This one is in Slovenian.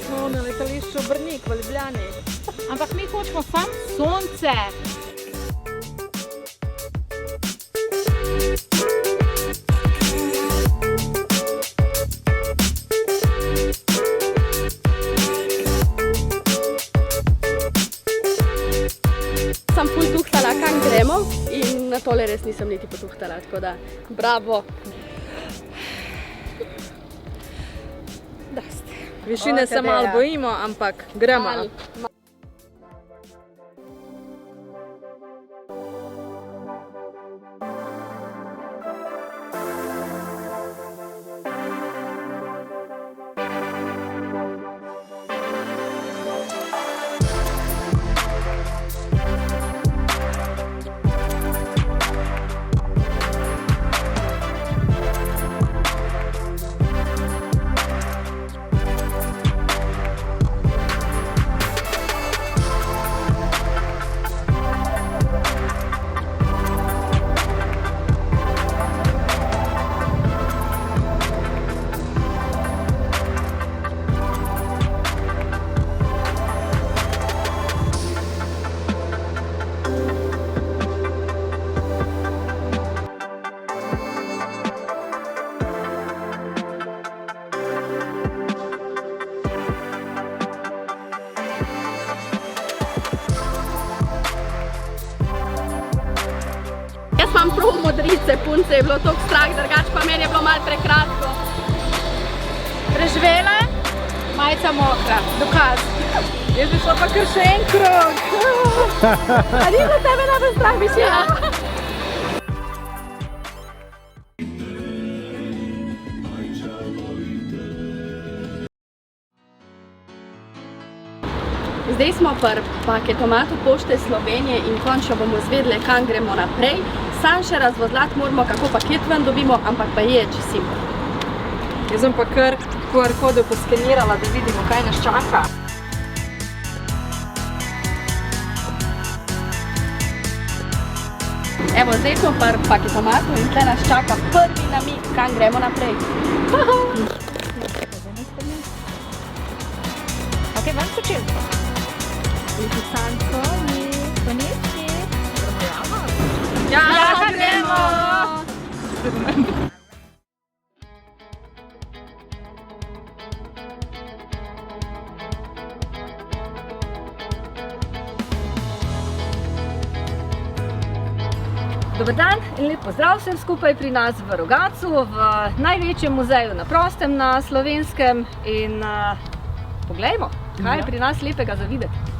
Smo na letališču Brnik v Ljubljani. Ampak mi hočemo samo sonce. Sem ful tuhtala, kam gremo in na tole res nisem niti potuhtala, tako da bravo. Višine se malo bojimo, ampak gremo. Jaz imam prav modrice, punce, je bilo toliko strah, drugače pa meni je bilo malo prekratko. Preživela, majica mokra, dokaz. Jaz bi šla pa kar še en krog. A ni za tebe najbolj strah, bi šla? Zdaj smo pri paketomatu Pošte Slovenije in končno bomo izvedeli, kam gremo naprej. Sam še razvozlati moramo, kako paket ven dobimo, ampak pa je čisto simpel. Jaz sem pa kar QR kodu poskenirala, da vidimo, kaj nas čaka. Evo, zdaj smo pri paketomatu in tle nas čaka prvi namig, kam gremo naprej. Ok, vam skočil. Lipicanko in konečki. Ja, gremo! Dober dan in lep pozdrav vsem skupaj pri nas v Rogatcu, v največjem muzeju na prostem na Slovenskem in poglejmo, kaj je pri nas lepega za videti.